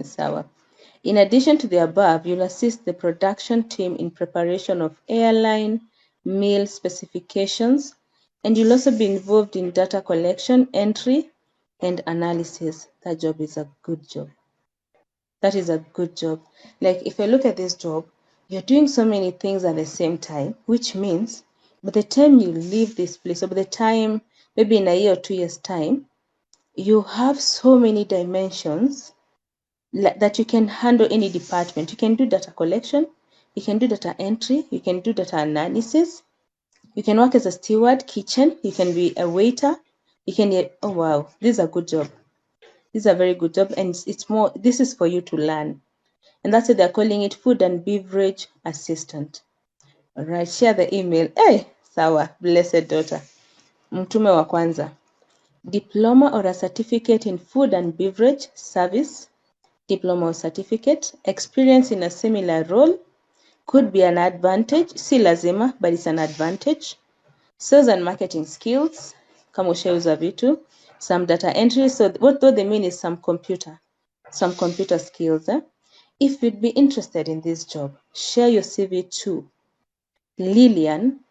Sawa. In addition to the above, you'll assist the production team in preparation of airline meal specifications, and you'll also be involved in data collection, entry, and analysis. That job is a good job. That is a good job. Like if I look at this job, you're doing so many things at the same time, which means by the time you leave this place, or by the time, maybe in a year or 2 years' time, you have so many dimensions that you can handle any department. You can do data collection, you can do data entry, you can do data analysis, you can work as a steward, kitchen, you can be a waiter, you can, oh wow, this is a good job. This is a very good job, and it's more, this is for you to learn. And that's why they're calling it food and beverage assistant. All right, share the email. Hey, sawa, blessed daughter. Mtume wa kwanza. Diploma or a certificate in food and beverage service. Diploma or certificate. Experience in a similar role could be an advantage. Si lazima, but it's an advantage. Sales and marketing skills. Kama ushauza vitu. Some data entry. So what they mean is some computer skills. If you'd be interested in this job, share your CV to lilian.gitau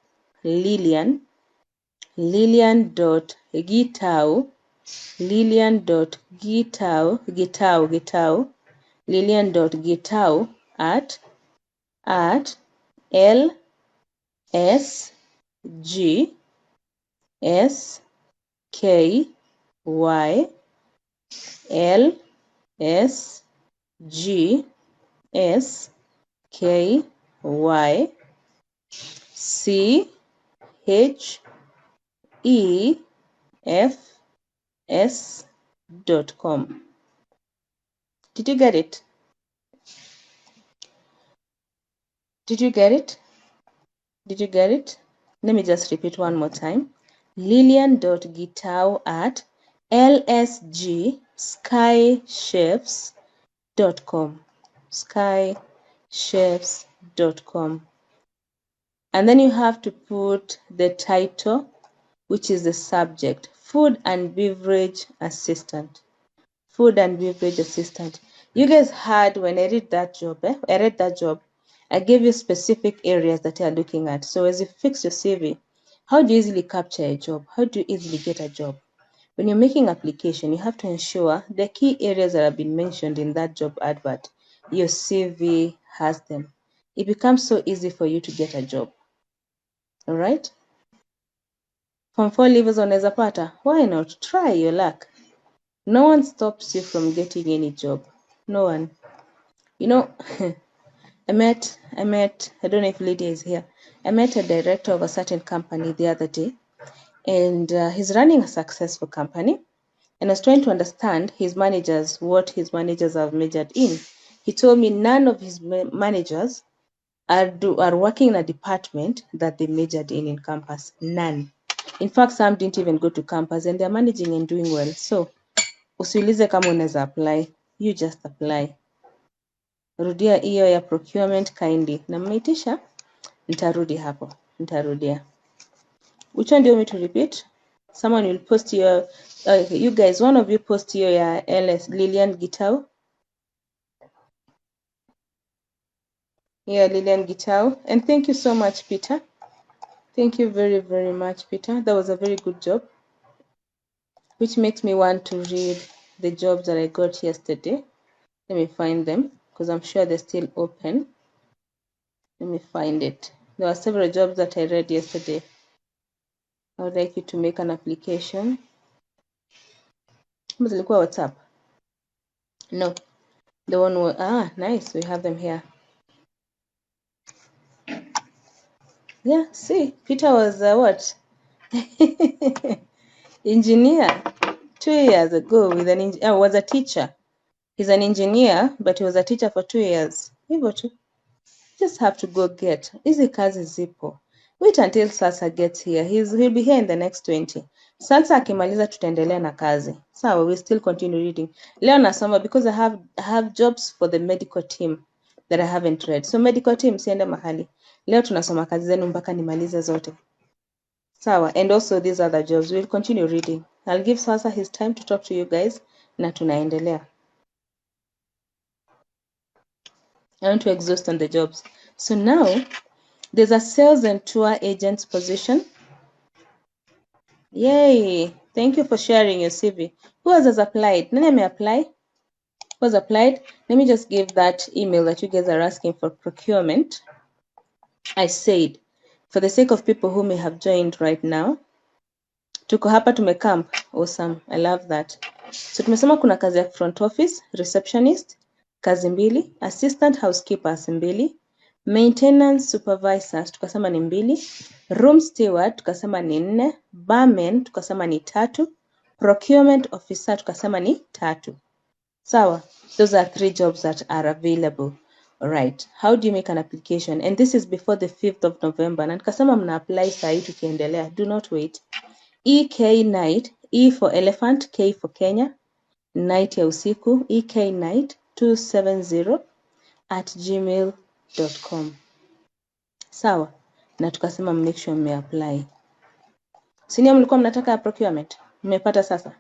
at lsgychefs.com. Did you get it? Did you get it? Did you get it? Let me just repeat one more time. lilian.gitau at lsgychefs.com. skychefs.com. And then you have to put the title, which is the subject, food and beverage assistant. Food and beverage assistant. You guys heard when I read that job, I gave you specific areas that you're looking at. So as you fix your CV, how do you easily capture a job? How do you easily get a job? When you're making application, you have to ensure the key areas that have been mentioned in that job advert, your CV has them. It becomes so easy for you to get a job. All right? Form 4 leavers wanaweza pata? Why not? Try your luck. No one stops you from getting any job. No one. You know, I met, I don't know if Lydia is here. I met a director of a certain company the other day, and he's running a successful company. And I was trying to understand what his managers have majored in. He told me none of his managers are working in a department that they majored in campus. None. In fact, some didn't even go to campus, and they're managing and doing well. So, usiulize kama unaweza apply, you just apply. Rudia hiyo ya procurement kindly. Na mmeitisha, nitarudi hapo. Nitarudia. Which one do you want me to repeat? Someone will post your, you guys, one of you post your LS Lilian Gitau. Yeah, Lilian Gitau. And thank you so much, Peter. Thank you very, very much, Peter. That was a very good job, which makes me want to read the jobs that I got yesterday. Let me find them because I'm sure they're still open. Let me find it. There were several jobs that I read yesterday. I would like you to make an application. Zilikuwa WhatsApp? No. The one was, nice. We have them here. Yeah, see, Peter was what? Engineer 2 years ago with was a teacher. He's an engineer, but he was a teacher for 2 years. Hivyo tu. Just have to go get. Hizi kazi zipo. Wait until Sasa gets here. He'll be here in the next 20. Sasa akimaliza tutaendelea na kazi. Sawa, we still continue reading. Leo nasoma because I have jobs for the medical team that I haven't read. So medical team siende mahali. Leo tunasoma kazi zenu mpaka nimalize zote. Sawa, and also these other jobs. We'll continue reading. I'll give Sasa his time to talk to you guys na tunaendelea. I want to exhaust on the jobs. So now there's a sales and tour agent's position. Yay! Thank you for sharing your CV. Who else has applied? Nani may apply? Who has applied? Let me just give that email that you guys are asking for procurement. I said, for the sake of people who may have joined right now, tuko hapa tumecamp. Awesome. I love that. So tumesema kuna kazi ya front office, receptionist, kazi mbili, assistant housekeepers mbili, maintenance supervisors tukasema ni mbili, room steward tukasema ni 4, barman tukasema ni 3, procurement officer tukasema ni 3. Sawa, those are 3 jobs that are available. All right, how do you make an application? And this is before the 5th of November. Na tukasema mna apply saa hii tukiendelea. Do not wait. EK Night, E for elephant, K for Kenya, night ya usiku, eknight270@gmail.com. Sawa, na tukasema make sure mmeapply. Senior mlikuwa mnataka procurement? Mmepata sasa?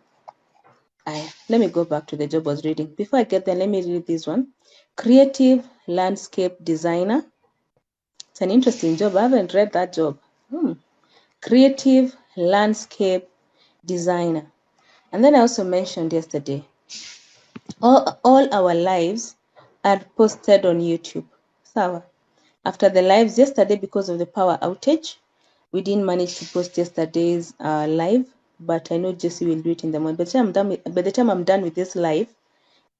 Aya, let me go back to the job I was reading. Before I get there, let me read this one. Creative landscape designer. It's an interesting job. I haven't read that job. Creative landscape designer. And then I also mentioned yesterday, all our lives are posted on YouTube. Sawa. After the lives yesterday, because of the power outage, we didn't manage to post yesterday's live, but I know Jesse will do it in the morning. By the time I'm done with this live,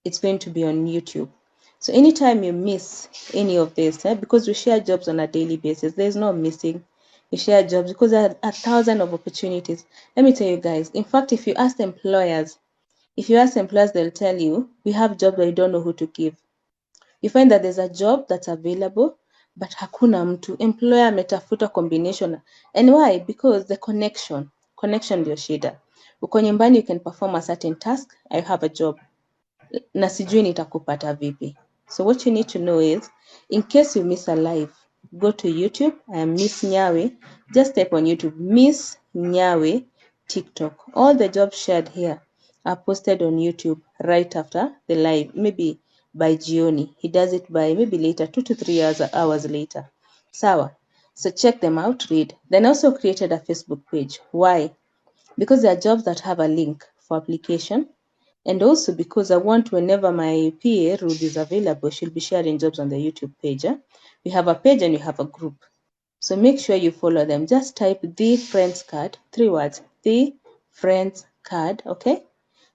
it's going to be on YouTube. So anytime you miss any of this, because we share jobs on a daily basis, there's no missing. We share jobs because there are 1,000 of opportunities. Let me tell you guys, in fact, if you ask employers, they'll tell you, we have jobs but you don't know who to give. You find that there's a job that's available, but hakuna mtu. Employer ametafuta combination. And why? Because the connection ndio shida. Uko nyumbani, you can perform a certain task. I have a job. Na sijui nitakupata vipi. So what you need to know is, in case you miss a live, go to YouTube. I am Miss Nyawe. Just type on YouTube, Miss Nyawe TikTok. All the jobs shared here are posted on YouTube right after the live, maybe by Gioni. He does it by maybe later, 2 to 3 hours later. Sawa. So check them out, read. Then also created a Facebook page. Why? Because there are jobs that have a link for application. And also because I want, whenever my PA Ruth is available, she'll be sharing jobs on the YouTube page. We have a page and we have a group. So make sure you follow them. Just type the friends card, 3 words, the friends card, okay?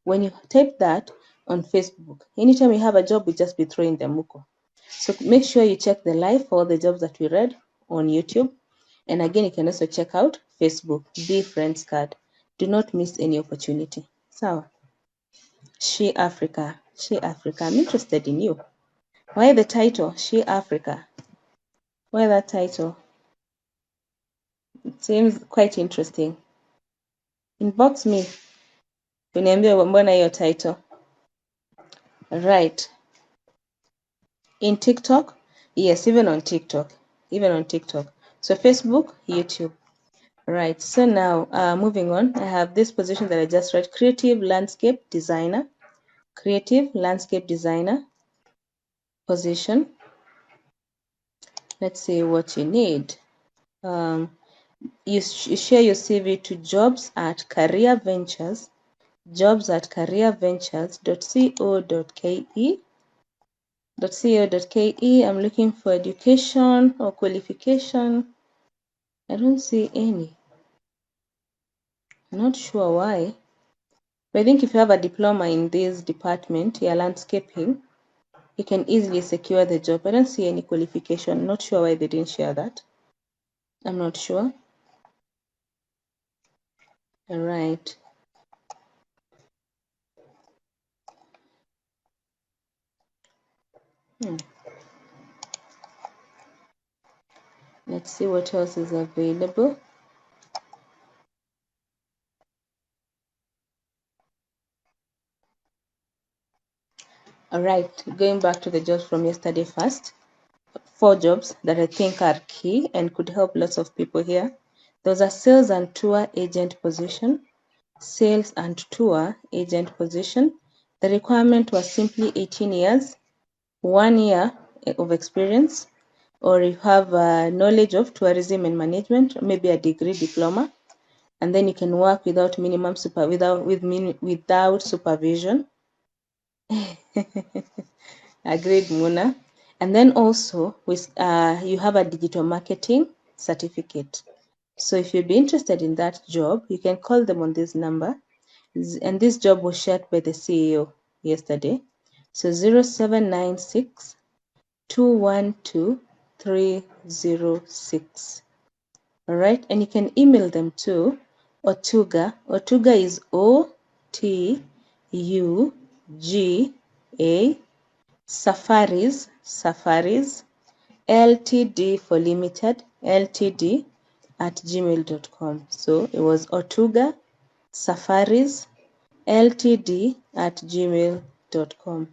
When you type that on Facebook, anytime we have a job, we just be throwing them muko. So make sure you check the live for all the jobs that we read on YouTube. And again, you can also check out Facebook, the friends card. Do not miss any opportunity. So, She Africa. I'm interested in you. Why the title, She Africa? Why that title? It seems quite interesting. Inbox me. Uniambie mbona hiyo title. Right. In TikTok? Yes, even on TikTok. So Facebook, YouTube. Right. So now, moving on, I have this position that I just read, creative landscape designer position. Let's see what you need. You share your CV to jobs@careerventures.co.ke. I'm looking for education or qualification. I don't see any. I'm not sure why. But I think if you have a diploma in this department, landscaping, you can easily secure the job. I don't see any qualification. Not sure why they didn't share that. I'm not sure. All right. Let's see what else is available. All right, going back to the jobs from yesterday first. 4 jobs that I think are key and could help lots of people here. There was a sales and tour agent position. The requirement was simply 18 years, 1 year of experience, or you have knowledge of tourism and management, maybe a degree, diploma, and then you can work without without supervision. Agreed, Muna. And then also you have a digital marketing certificate. So if you'd be interested in that job, you can call them on this number. And this job was shared by the CEO yesterday. So 0796 212 306. All right. And you can email them to Otuga. Otuga is OTUGA. Safaris Ltd for limited, Ltd at gmail.com. So it was Otuga Safaris Ltd at gmail.com.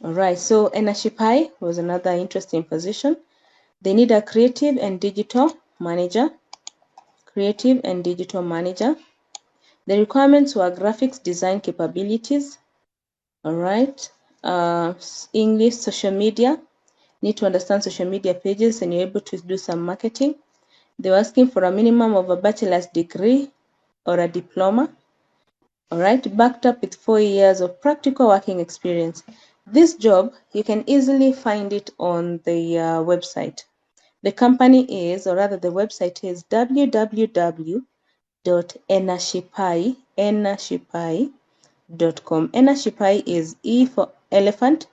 All right, so Enashipai was another interesting position. They need a creative and digital manager. Creative and digital manager. The requirements were graphics design capabilities. All right, English, social media. Need to understand social media pages and you're able to do some marketing. They were asking for a minimum of a bachelor's degree or a diploma. All right, backed up with 4 years of practical working experience. This job, you can easily find it on the website. The company is, or rather the website is www.enashipai.com. Enashipai is E for elephant,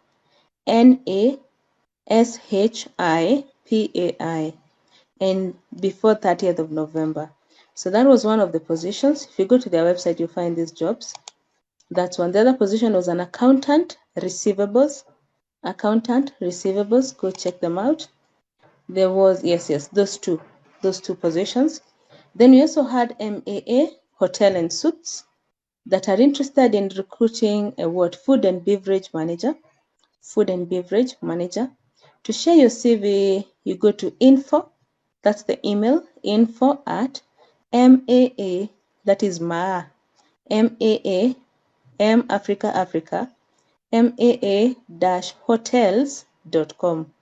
NASHIPAI, and before 30th of November. So that was one of the positions. If you go to their website, you'll find these jobs. That's one. The other position was an accountant receivables. Accountant receivables. Go check them out. There was those two positions. Then we also had MAA hotel and suites that are interested in recruiting a food and beverage manager. Food and beverage manager. To share your CV, you go to info. That's the email, info at MAA, that is MAA, MAA, M Africa, Africa, MAA-hotels.com,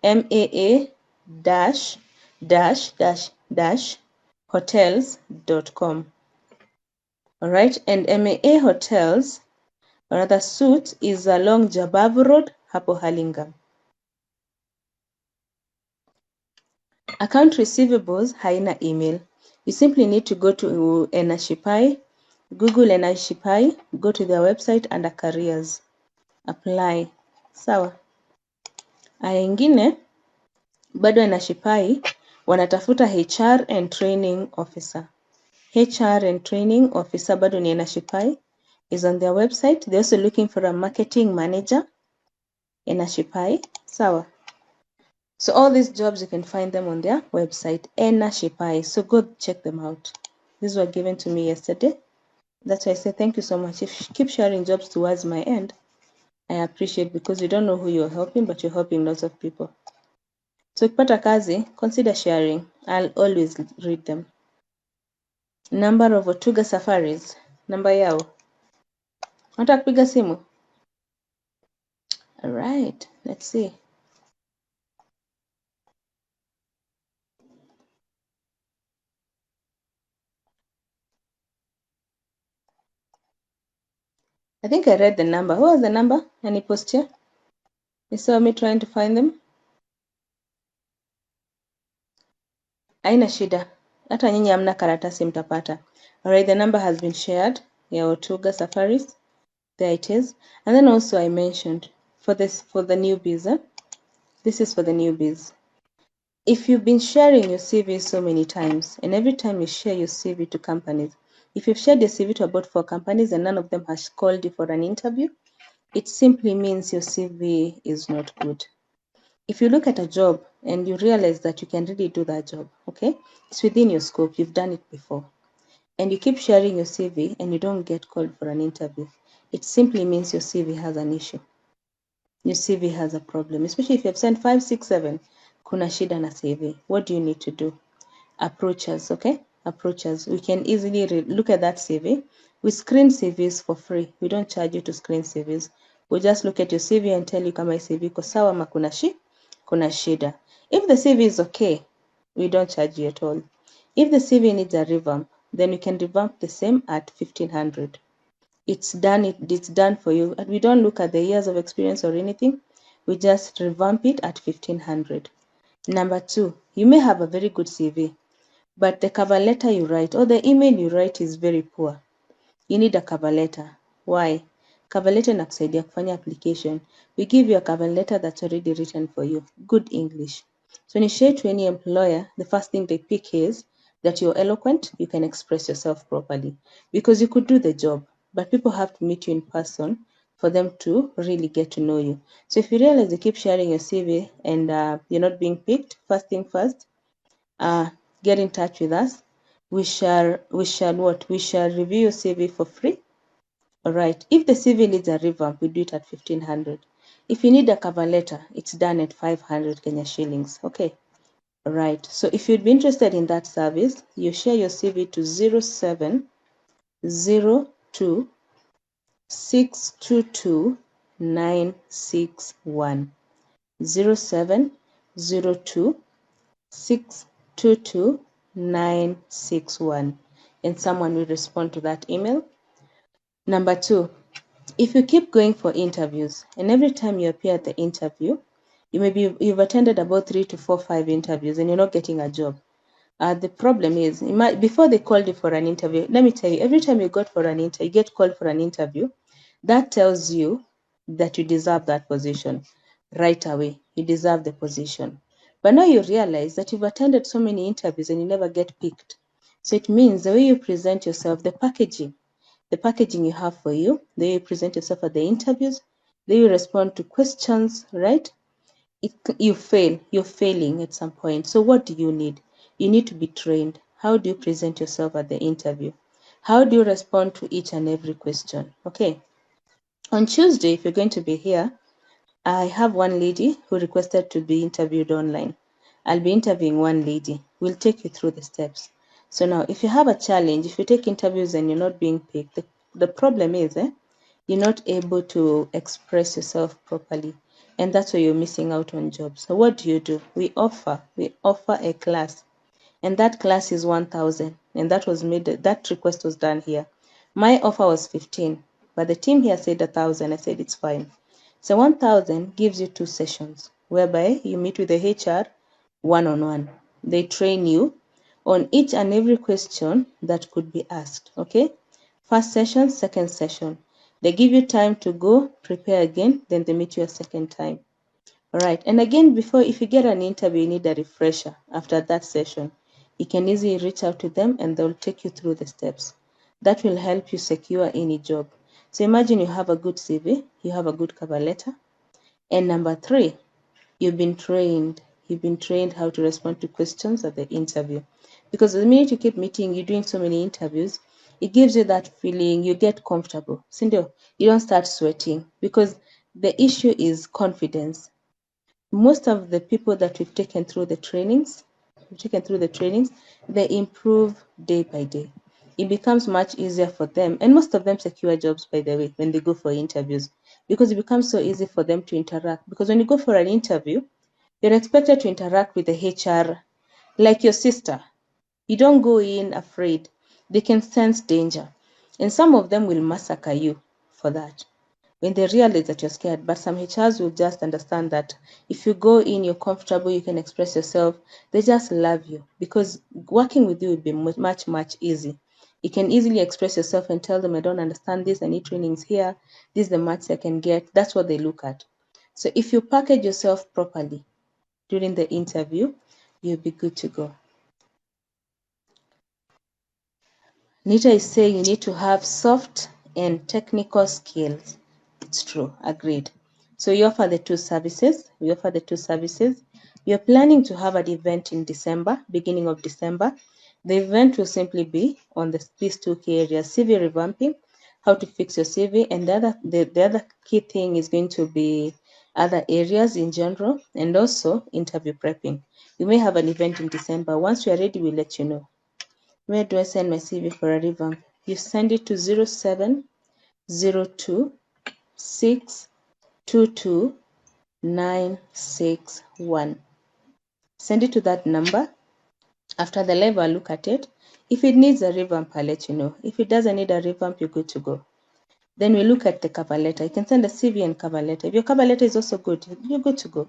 MAA-hotels.com. All right, and MAA Hotels, another suite is along Jabavu Road, hapo Hurlingham. Account receivables haina email. You simply need to go to Enashipai, Google Enashipai, go to their website under careers, apply. Sawa. Aya ingine bado Enashipai wanatafuta HR and training officer. HR and training officer bado ni Enashipai, is on their website. They're also looking for a marketing manager. Enashipai. Sawa. So all these jobs, you can find them on their website, Enashipai. So go check them out. These were given to me yesterday. That's why I say thank you so much. If you keep sharing jobs towards my end, I appreciate, because you don't know who you're helping, but you're helping lots of people. So ukipata kazi, consider sharing. I'll always read them. Number of Otuga Safaris. Namba yao. Unataka kupiga simu? All right, let's see. I think I read the number. What was the number? Any post here? You saw me trying to find them? Haina shida. Hata nyinyi hamna karatasi mtapata. Alright, the number has been shared. Ya Otuga Safaris. There it is. And then also I mentioned for the newbies. This is for the newbies. If you've been sharing your CV so many times, and every time you share your CV to companies, if you've shared your CV to about 4 companies and none of them has called you for an interview, it simply means your CV is not good. If you look at a job and you realize that you can really do that job, okay, it's within your scope, you've done it before, and you keep sharing your CV and you don't get called for an interview, it simply means your CV has an issue. Your CV has a problem, especially if you have sent 5, 6, 7. Kuna shida na CV. What do you need to do? Approach us, okay? Approach us. We can easily look at that CV. We screen CVs for free. We don't charge you to screen CVs. We'll just look at your CV and tell you kama CV iko sawa ama kuna shida. If the CV is okay, we don't charge you at all. If the CV needs a revamp, then we can revamp the same at 1500. It's done for you. And we don't look at the years of experience or anything. We just revamp it at 1500. Number 2, you may have a very good CV, but the cover letter you write or the email you write is very poor. You need a cover letter. Why? Cover letter inakusaidia kufanya application. We give you a cover letter that's already written for you. Good English. So when you share to any employer, the first thing they pick is that you're eloquent, you can express yourself properly. Because you could do the job, but people have to meet you in person for them to really get to know you. So if you realize you keep sharing your CV and you're not being picked, first thing first, get in touch with us. We shall review your CV for free. All right. If the CV needs a revamp, we do it at 1500. If you need a cover letter, it's done at 500 Kenya shillings. Okay. All right. So if you'd be interested in that service, you share your CV to 0702 622 961. 0702 622 961, and someone will respond to that email. Number 2, if you keep going for interviews and every time you appear at the interview, you've attended about 3 to 4, 5 interviews and you're not getting a job. The problem is, before they called you for an interview, let me tell you, every time you get called for an interview, that tells you that you deserve that position right away. You deserve the position. But now you realize that you've attended so many interviews and you never get picked. So it means the way you present yourself, the packaging you have for you, the way you present yourself at the interviews, the way you respond to questions, right? You're failing at some point. So what do you need? You need to be trained. How do you present yourself at the interview? How do you respond to each and every question? Okay. On Tuesday, if you're going to be here, I have one lady who requested to be interviewed online. I'll be interviewing one lady. We'll take you through the steps. So now, if you have a challenge, if you take interviews and you're not being picked, the problem is you're not able to express yourself properly. And that's why you're missing out on jobs. So what do? We offer a class. And that class is 1,000. And that request was done here. My offer was 15, but the team here said 1,000. I said it's fine. So 1,000 gives you 2 sessions, whereby you meet with the HR one-on-one. They train you on each and every question that could be asked. Okay, first session, second session. They give you time to go prepare again, then they meet you a second time. All right, and again, if you get an interview, you need a refresher after that session. You can easily reach out to them and they'll take you through the steps. That will help you secure any job. So imagine you have a good CV, you have a good cover letter, and number 3, you've been trained. You've been trained how to respond to questions at the interview. Because the minute you keep meeting, you're doing so many interviews, it gives you that feeling, you get comfortable. Cindy, you don't start sweating because the issue is confidence. Most of the people that we've taken through the trainings, they improve day by day. It becomes much easier for them, and most of them secure jobs, by the way, when they go for interviews, because it becomes so easy for them to interact. Because when you go for an interview, you're expected to interact with the HR like your sister. You don't go in afraid. They can sense danger, and some of them will massacre you for that when they realize that you're scared. But some HRs will just understand that if you go in, you're comfortable, you can express yourself. They just love you because working with you will be much, much easy. You can easily express yourself and tell them, I don't understand this, I need trainings here, this is the maths I can get. That's what they look at. So if you package yourself properly during the interview, you'll be good to go. Nita is saying you need to have soft and technical skills. It's true, agreed. So we offer the 2 services. We are planning to have an event in December, beginning of December. The event will simply be on these 2 key areas: CV revamping, how to fix your CV, and the other key thing is going to be other areas in general, and also interview prepping. We may have an event in December. Once we are ready, we'll let you know. Where do I send my CV for a revamp? You send it to 0702 22961. Send it to that number. After the live, I'll look at it. If it needs a revamp, I'll let you know. If it doesn't need a revamp, you're good to go. Then we look at the cover letter. You can send a CV and cover letter. If your cover letter is also good, you're good to go.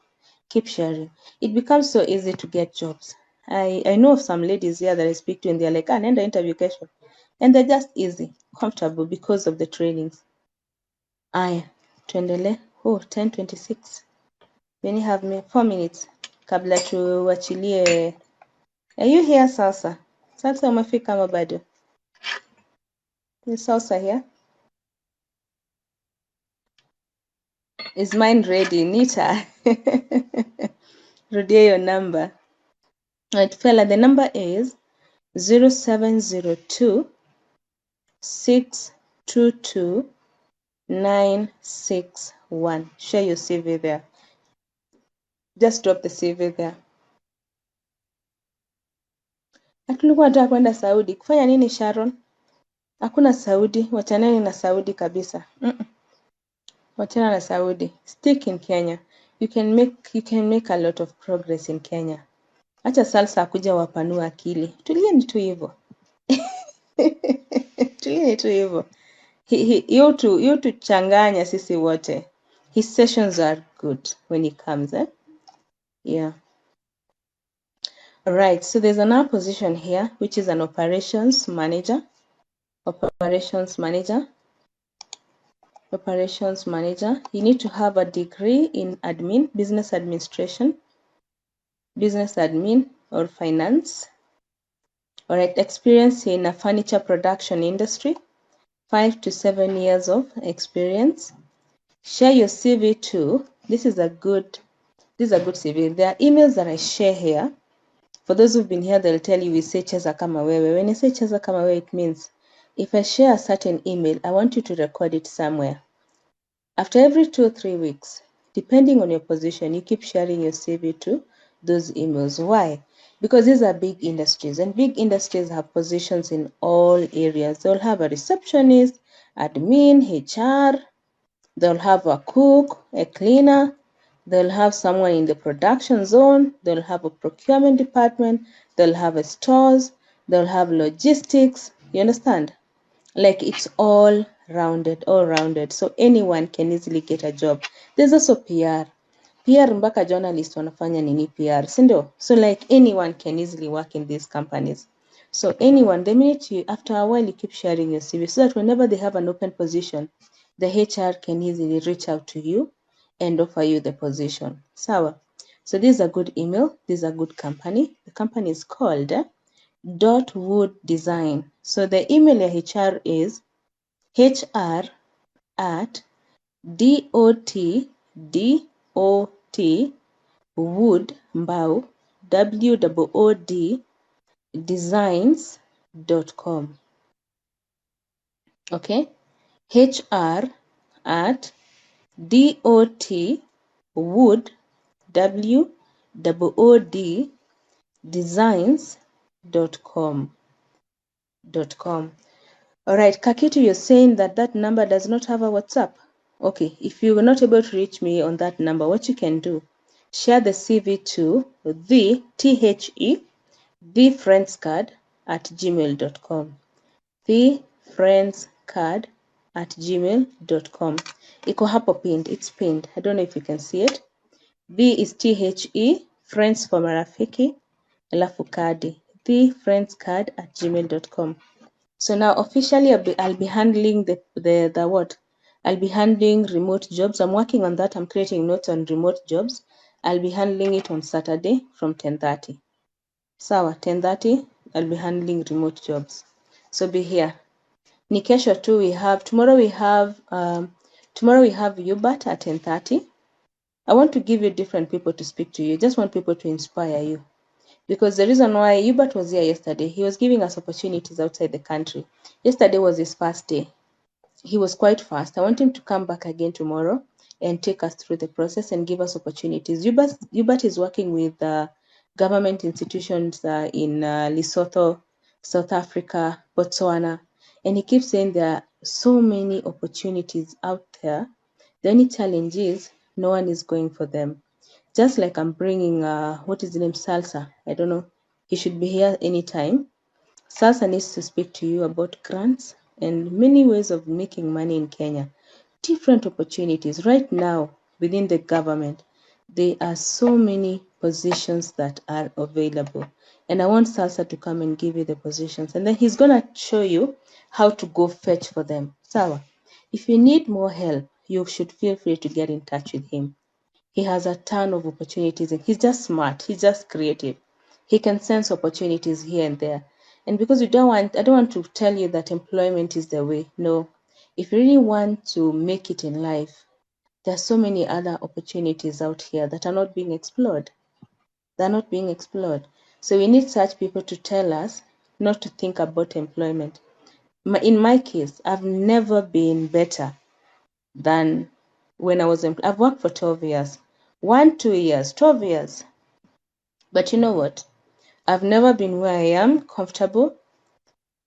Keep sharing. It becomes so easy to get jobs. I know of some ladies here that I speak to and they're like, nenda interview kesho. And they're just easy, comfortable because of the trainings. Aya, tuendele. Oh, 10:26. We only have 4 minutes. Kabla tuachilie. Are you here, Salsa? Salsa umefika ama bado? Is Salsa here? Is mine ready? Nita. Rudia your number. Right, fella, the number is 0702 622 961. Share your CV there. Just drop the CV there. Tulikuwa nataka kwenda Saudi. Kufanya nini, Sharon? Hakuna Saudi. Wachaneni na Saudi kabisa. Wachana na Saudi. Stick in Kenya. You can make a lot of progress in Kenya. Acha Salsa kuja wapanua akili. Tulieni tu hivyo. Tulieni tu hivyo. You tuchanganya sisi wote. His sessions are good when he comes, eh? Yeah. All right, so there's another position here, which is an operations manager. Operations manager. Operations manager. You need to have a degree in admin, business administration, business admin or finance. All right, experience in a furniture production industry, 5 to 7 years of experience. Share your CV too. This is a good CV. There are emails that I share here. For those who've been here, they'll tell you we say cheza kama wewe. When I say cheza kama wewe, it means if I share a certain email, I want you to record it somewhere. After every 2 or 3 weeks, depending on your position, you keep sharing your CV to those emails. Why? Because these are big industries, and big industries have positions in all areas. They'll have a receptionist, admin, HR, they'll have a cook, a cleaner, they'll have someone in the production zone, they'll have a procurement department, they'll have a stores, they'll have logistics. You understand? Like it's all rounded. So anyone can easily get a job. There's also PR. PR mpaka journalist wanafanya nini PR, si ndio? So like anyone can easily work in these companies. So anyone, the minute you, after a while you keep sharing your CV so that whenever they have an open position, the HR can easily reach out to you and offer you the position. Sawa. So this is a good email. This is a good company. The company is called Dotwood Design. So the email HR is hr@dot wood designs.com. Okay, hr@dot wood designs.com. All right, Kakitu, you're saying that number does not have a WhatsApp. Okay, if you're not able to reach me on that number, what you can do, share the CV to thefriendscard@gmail.com. thefriendscard@gmail.com. Iko hapo pinned. It's pinned. I don't know if you can see it. The is THE, friends for marafiki, alafu kadi. thefriendscard@gmail.com. So now officially I'll be handling the what? I'll be handling remote jobs. I'm working on that. I'm creating notes on remote jobs. I'll be handling it on Saturday from 10:30. Sawa, 10:30 I'll be handling remote jobs. So be here. Ni kesho tu tomorrow we have Hubert at 10:30. I want to give you different people to speak to you. I just want people to inspire you. Because the reason why Hubert was here yesterday, he was giving us opportunities outside the country. Yesterday was his first day. He was quite fast. I want him to come back again tomorrow and take us through the process and give us opportunities. Hubert is working with government institutions in Lesotho, South Africa, Botswana, and he keeps saying there are so many opportunities out there The only challenge is no one is going for them. Just like I'm bringing, what is the name, Salsa. I don't know. He should be here anytime. Salsa needs to speak to you about grants and many ways of making money in Kenya. Different opportunities. Right now, within the government, there are so many positions that are available. And I want Salsa to come and give you the positions. And then he's going to show you how to go fetch for them. Sawa. If you need more help, you should feel free to get in touch with him. He has a ton of opportunities and he's just smart. He's just creative. He can sense opportunities here and there. And because I don't want to tell you that employment is the way. No. If you really want to make it in life, there are so many other opportunities out here that are not being explored. They're not being explored. So we need such people to tell us not to think about employment. In my case, I've never been better than when I was employed. I've worked for 12 years. 2 years, 12 years. But you know what? I've never been where I am comfortable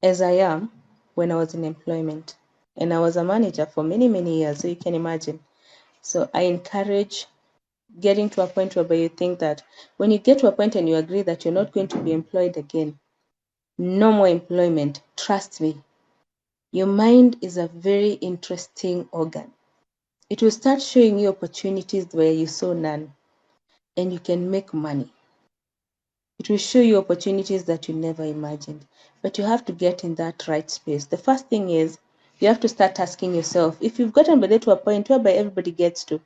as I am when I was in employment. And I was a manager for many, many years, so you can imagine. So I encourage getting to a point where you think that when you get to a point and you agree that you're not going to be employed again, no more employment, trust me, your mind is a very interesting organ. It will start showing you opportunities where you saw none, and you can make money. It will show you opportunities that you never imagined, but you have to get in that right space. The first thing is you have to start asking yourself, if you've gotten to a point whereby everybody gets to,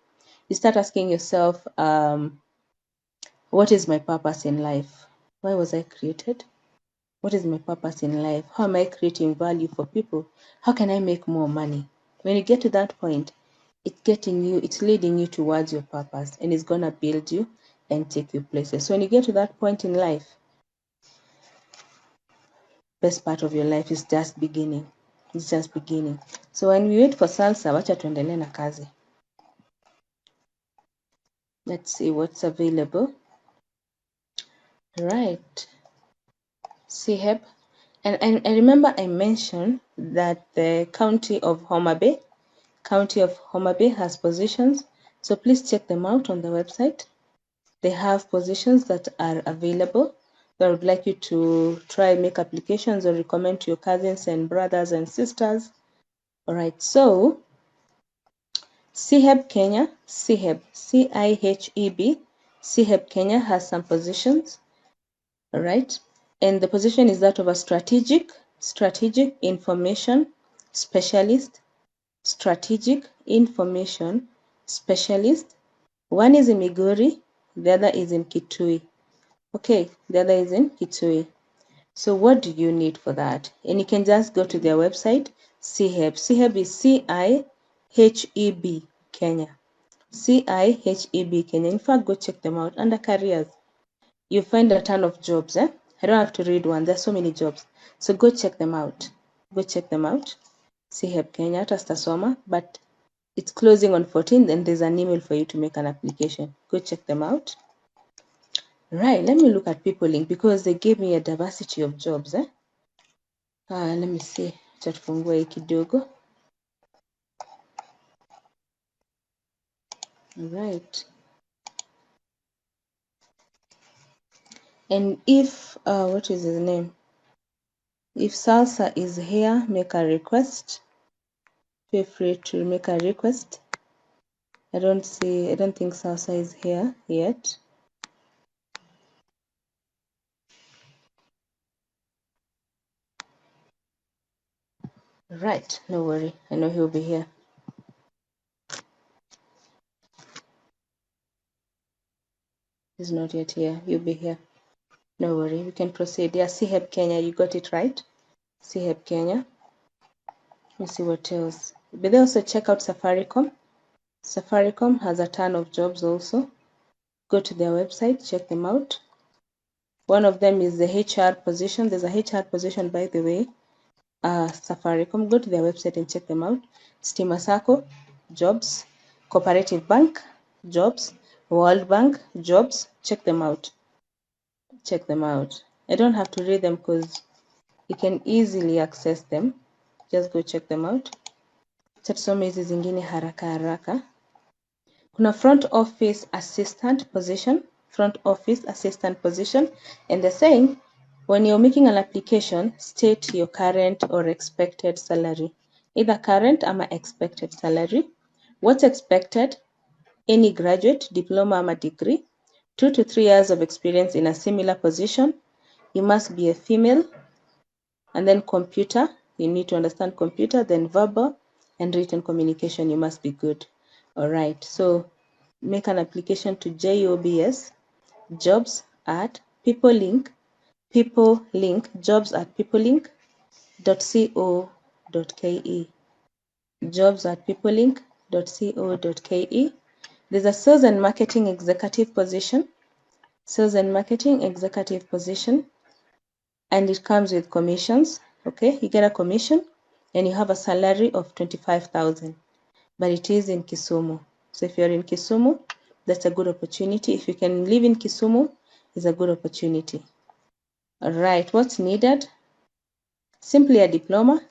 you start asking yourself, what is my purpose in life? Why was I created? What is my purpose in life? How am I creating value for people? How can I make more money? When you get to that point, it's leading you towards your purpose, and it's gonna build you and take you places. So when you get to that point in life, best part of your life is just beginning. It's just beginning. So when we wait for Salsa, wacha tuendelee na kazi. Let's see what's available. Right. CHEP. And I remember I mentioned that the County of Homa Bay has positions. So please check them out on the website. They have positions that are available. So I would like you to try make applications or recommend to your cousins and brothers and sisters. All right, so CHEB Kenya, CHEB, C-I-H-E-B, CHEB Kenya has some positions, all right? And the position is that of a strategic information specialist, strategic information specialist. One is in Migori, the other is in Kitui. Okay, the other is in Kitui. So what do you need for that? And you can just go to their website, CHEB. CHEB is C-I-H-E-B Kenya. C-I-H-E-B Kenya. In fact, go check them out under careers. You find a ton of jobs. I don't have to read one. There's so many jobs. So go check them out. Go check them out. CHEB Kenya, Tastasoma, but it's closing on 14th and there's an email for you to make an application. Go check them out. Right, let me look at PeopleLink because they gave me a diversity of jobs. Let me see. Acha tufungue hii kidogo. Right. And if, what is his name? If Salsa is here, make a request. Feel free to make a request. I don't think Salsa is here yet. Right, no worry. I know he'll be here. He's not yet here. He'll be here. No worry. We can proceed. Yeah, CHEB Kenya. You got it right. CHEB Kenya. Let's see what else. But they also check out Safaricom. Safaricom has a ton of jobs also. Go to their website, check them out. One of them is the HR position. There's a HR position, by the way. Safaricom, go to their website and check them out. Stima Sacco, jobs. Cooperative Bank, jobs. World Bank, jobs. Check them out. Check them out. I don't have to read them because you can easily access them. Just go check them out. Tusome hizi zingine haraka haraka. kuna front office assistant position, and they're saying when you're making an application, state your current or expected salary, either current or expected salary. What's expected? Any graduate, diploma or degree, 2 to 3 years of experience in a similar position. You must be a female, and then computer, you need to understand computer, then verbal and written communication, you must be good. All right, so make an application to JOBS, jobs at peoplelink, jobs at peoplelink.co.ke, jobs at peoplelink.co.ke. There's a sales and marketing executive position, and it comes with commissions. Okay, you get a commission and you have a salary of 25,000, but it is in Kisumu. So if you're in Kisumu, that's a good opportunity. If you can live in Kisumu, it's a good opportunity. All right, what's needed? Simply a diploma.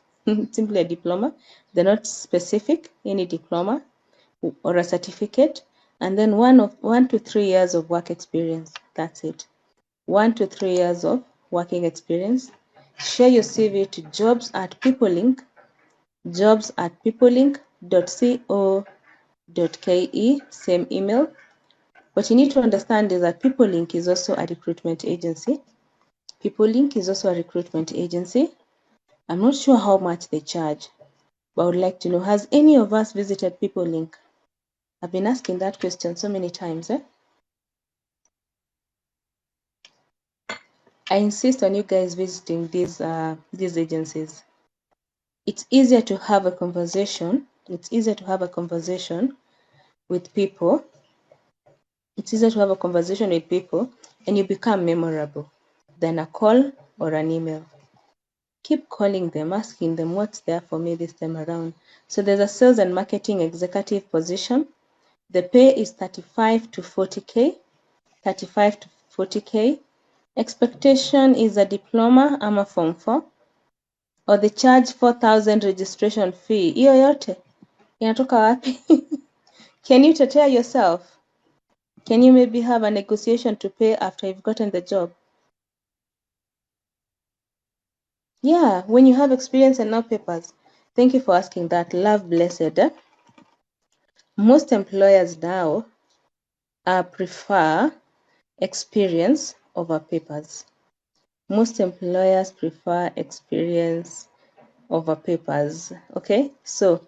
Simply a diploma. They're not specific, any diploma or a certificate, and then 1 to 3 years of work experience. That's it. 1 to 3 years of working experience. Share your CV to jobs at peoplelink.co.ke, same email. What you need to understand is that PeopleLink is also a recruitment agency. I'm not sure how much they charge, but I would like to know, has any of us visited PeopleLink? I've been asking that question so many times. I insist on you guys visiting these agencies. It's easier to have a conversation. With people. And you become memorable than a call or an email. Keep calling them, asking them what's there for me this time around. So there's a sales and marketing executive position. The pay is 35 to 40K. Expectation is a diploma ama form 4, or they charge 4,000 registration fee. Hiyo yote inatoka wapi? Can you tetea yourself? Can you maybe have a negotiation to pay after you've gotten the job? Yeah, when you have experience and no papers. Thank you for asking that. Love blessed. Most employers now prefer experience over papers. Most employers prefer experience over papers. Okay, so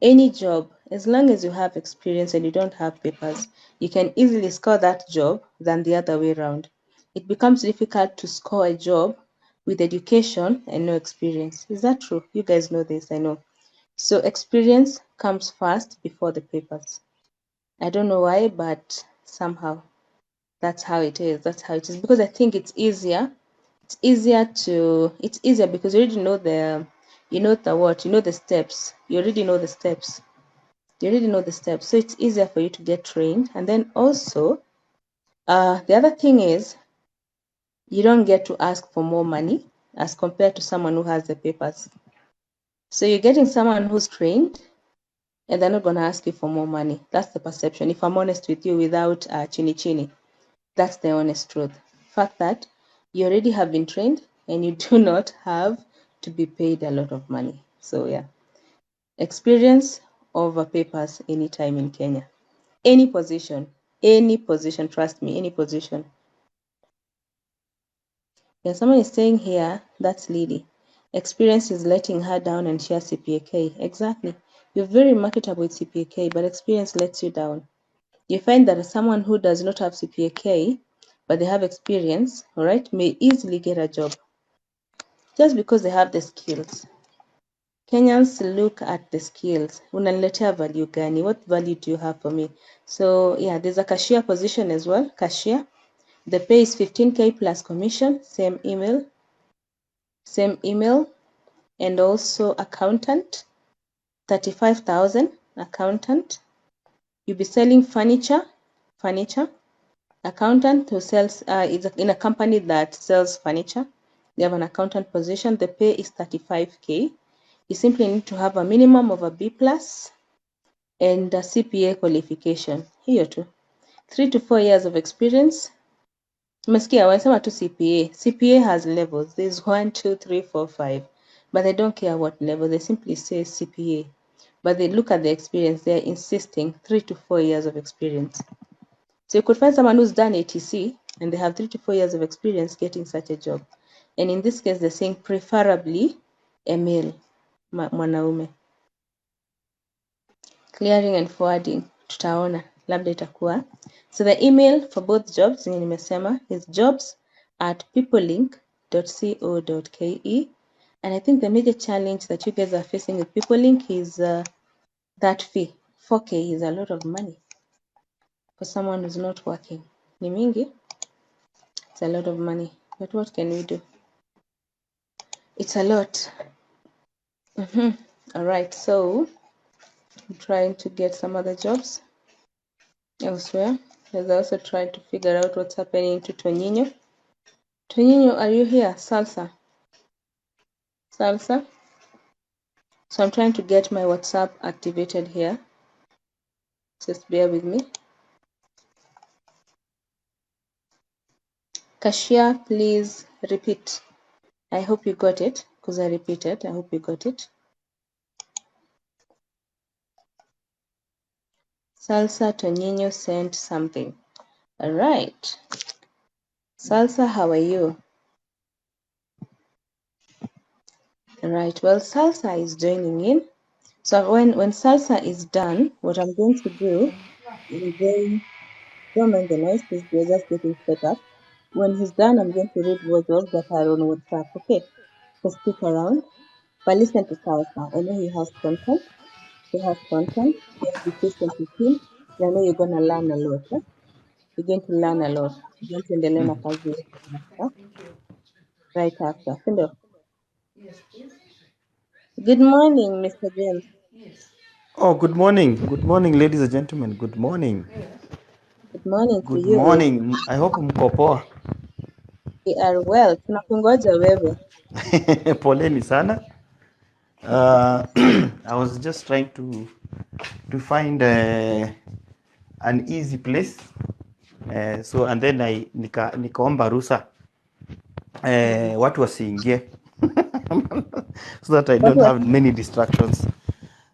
any job, as long as you have experience and you don't have papers, you can easily score that job than the other way around. It becomes difficult to score a job with education and no experience. Is that true? You guys know this, I know. So experience comes first before the papers. I don't know why, but somehow that's how it is. Because I think it's easier. It's easier because you already know the steps. You already know the steps. So it's easier for you to get trained. And then also, the other thing is you don't get to ask for more money as compared to someone who has the papers. So you're getting someone who's trained and they're not going to ask you for more money. That's the perception. If I'm honest with you without chini. That's the honest truth. Fact that you already have been trained and you do not have to be paid a lot of money. So yeah, experience over papers anytime in Kenya. Any position, trust me, any position. Yeah, someone is saying here, that's Lily. Experience is letting her down and share CPAK. Exactly. You're very marketable with CPAK, but experience lets you down. You find that someone who does not have CPAK, but they have experience, all right, may easily get a job just because they have the skills. Kenyans look at the skills. Unaniletea value gani? What value do you have for me? So yeah, there's a cashier position as well. Cashier. The pay is 15K plus commission. Same email. And also accountant. 35,000. Accountant. You'll be selling furniture. Accountant who sells is in a company that sells furniture. They have an accountant position. The pay is 35K. You simply need to have a minimum of a B plus and CPA qualification, hiyo tu. 3 to 4 years of experience. Umesikia wanasema tu CPA. CPA has levels. There's 1, 2, 3, 4, 5. But they don't care what level. They simply say CPA. But they look at the experience. They're insisting 3 to 4 years of experience. So you could find someone who's done ATC and they have 3 to 4 years of experience getting such a job. And in this case, they're saying preferably a male, mwanaume. Clearing and forwarding, tutaona labda itakuwa. So the email for both jobs yenye nimesema is jobs@peoplelink.co.ke, and I think the major challenge that you guys are facing with PeopleLink is that fee. 4K is a lot of money for someone who's not working. Ni mingi, it's a lot of money, but what can we do? It's a lot. All right, so I'm trying to get some other jobs elsewhere. There's also trying to figure out what's happening to Tonyinyo. Tonyinyo, are you here? Salsa. Salsa. So I'm trying to get my WhatsApp activated here. Just bear with me. Cashier, please repeat. I hope you got it because I repeated. I hope you got it. Salsa Tonyinyo sent something. All right. Salsa, how are you? All right. Well, Salsa is joining in. So when Salsa is done, what I'm going to do is don't mind the noise because we're just getting set up. When he's done, I'm going to read words that are on WhatsApp. Okay. So stick around. But listen to Salsa. I know he has content. He has content. Just be patient with him. I know you're gonna learn a lot. Eh? You're going to learn a lot. You're going to learn a kazi right after. Sindo. Good morning, Mr. James. Oh, good morning. Good morning, ladies and gentlemen. Good morning. Good morning to Good you. morning. I hope mko poa. We are well. Tunakungoja wewe. Poleni sana. I was just trying to find an easy place. So and then nikaomba ruhusa watu wasiingie so that I What don't was? have many distractions.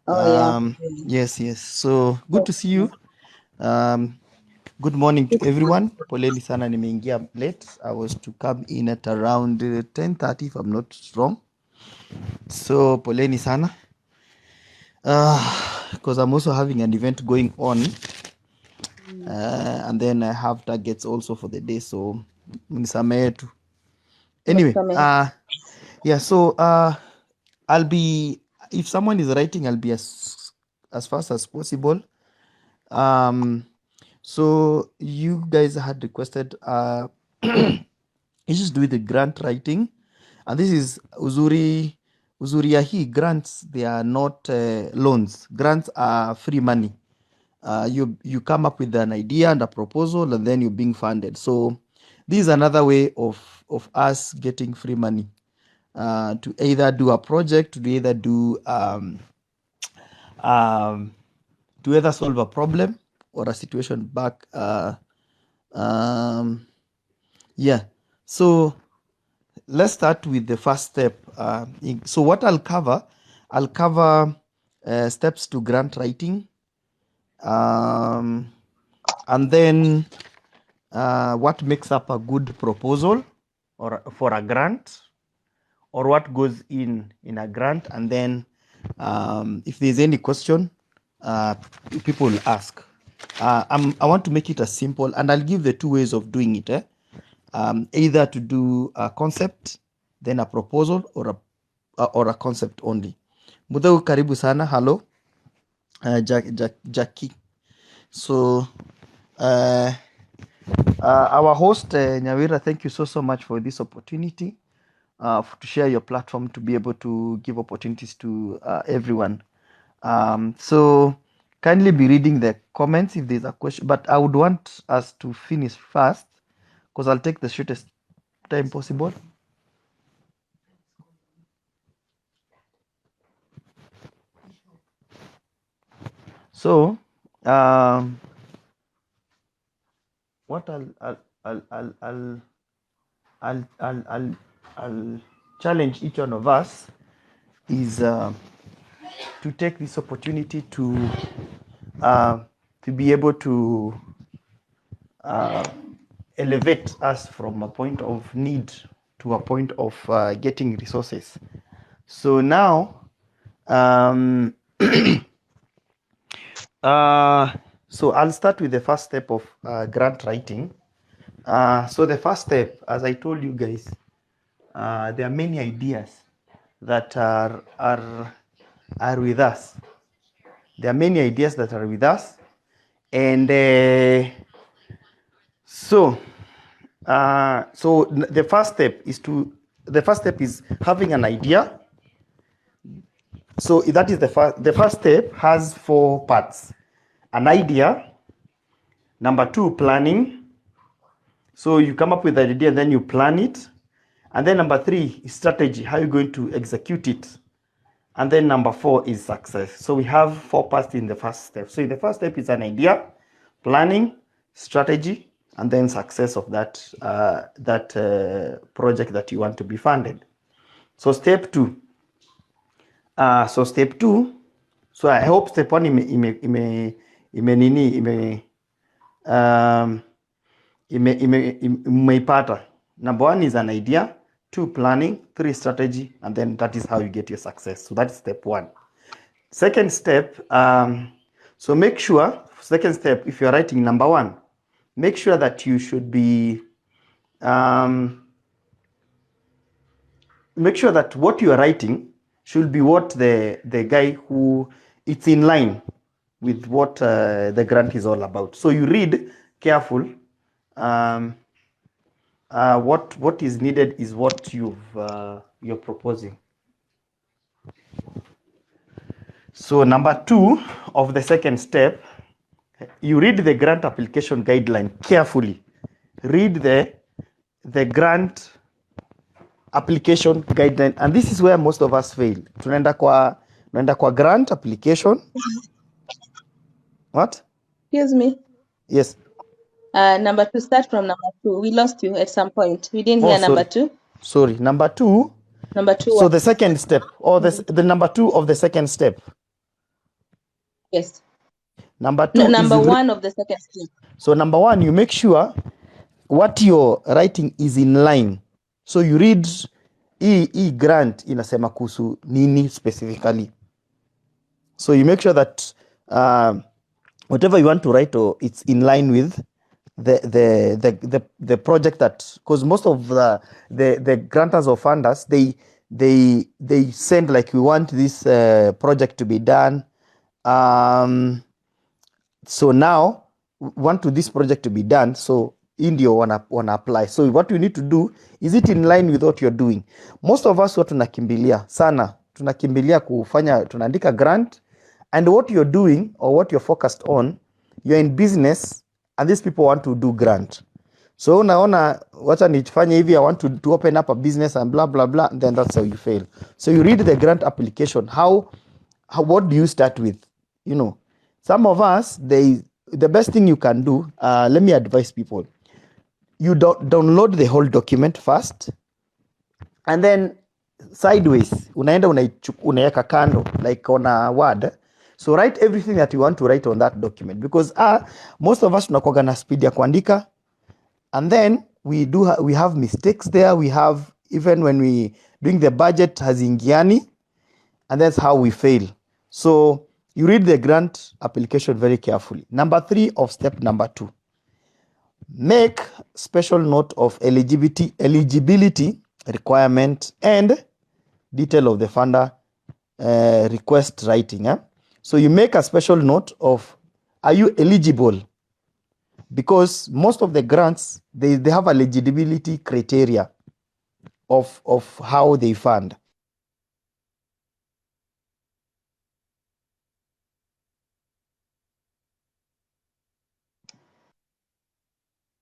Oh yeah. Yes. So good to see you. Good morning to everyone. Poleni sana nimeingia late. I was to come in at around 10:30 if I'm not wrong. So poleni sana. Because I'm also having an event going on. And then I have targets also for the day. So mnisamehe tu. Anyway, yeah, so I'll be, if someone is writing, I'll be as fast as possible. So you guys had requested issues to do with the grant writing, and this is uzuri ya hii grants. They are not loans. Grants are free money. You come up with an idea and a proposal, and then you're being funded. So this is another way of us getting free money to either do a project, to either do to either solve a problem or a situation back. Yeah. So let's start with the first step. So what I'll cover steps to grant writing, and then what makes up a good proposal or for a grant, or what goes in a grant, and then if there's any question, people will ask. I want to make it as simple, and I'll give the two ways of doing it. Either to do a concept, then a proposal, or a concept only. Mudau, karibu sana. Hello, Jackie. So our host Nyawira, thank you so much for this opportunity to share your platform, to be able to give opportunities to everyone. So kindly be reading the comments if there's a question, but I would want us to finish fast because I'll take the shortest time possible. So, what I'll challenge each one of us is to take this opportunity to be able to elevate us from a point of need to a point of getting resources. So now, so I'll start with the first step of grant writing. So the first step, as I told you guys, there are many ideas that are with us. There are many ideas that are with us, and so the first step is having an idea. So that is the first step has 4 parts: an idea, number 2, planning. So you come up with the idea, then you plan it, and then number 3 is strategy, how you're going to execute it, and then number 4 is success. So we have 4 parts in the first step. So the first step is an idea, planning, strategy, and then success of that project that you want to be funded. So step 2. So I hope step 1 imeipata. Number 1 is an idea, 2 planning, 3 strategy, and then that is how you get your success. So that's step 1. Second step, so make sure, second step, if you're writing number 1, make sure that you should be, make sure that what you are writing should be what the guy who, it's in line with what the grant is all about. So you read careful. What is needed is what you're proposing. So number 2 of the second step, you read the grant application guideline carefully. Read the grant application guideline, and this is where most of us fail. Tunaenda kwa grant application. What? Excuse me. Yes. Number 2, start from number 2. We lost you at some point. We didn't hear number 2. Sorry, number 2. Number 2. So the second step, or the number 2 of the second step. Yes. Number 2. Number 1 of the second step. So number 1, you make sure what you're writing is in line. So you read hii grant inasema kuhusu nini specifically. So you make sure that whatever you want to write, or it's in line with the project, that, because most of the grantors or funders, they send like, we want this project to be done. So now we want this project to be done, so ndio wana apply. So what you need to do is it in line with what you're doing. Most of us tunakimbilia kufanya, tunaandika grant, and what you're doing or what you're focused on, you're in business and these people want to do grant. So unaona, wacha nifanye hivi, I want to open up a business and blah blah blah, then that's how you fail. So you read the grant application. What do you start with? You know, some of us, the best thing you can do, let me advise people, you download the whole document first, and then sideways unaenda unaweka kando, like on a Word. So write everything that you want to write on that document, because most of us tunakuwa na speed ya kuandika, and then we have mistakes there. We have, even when we doing the budget, hazingiani, and that's how we fail. So you read the grant application very carefully. Number 3 of step number 2, make special note of eligibility requirement and detail of the funder request writing. So you make a special note of, are you eligible? Because most of the grants, they have eligibility criteria of how they fund.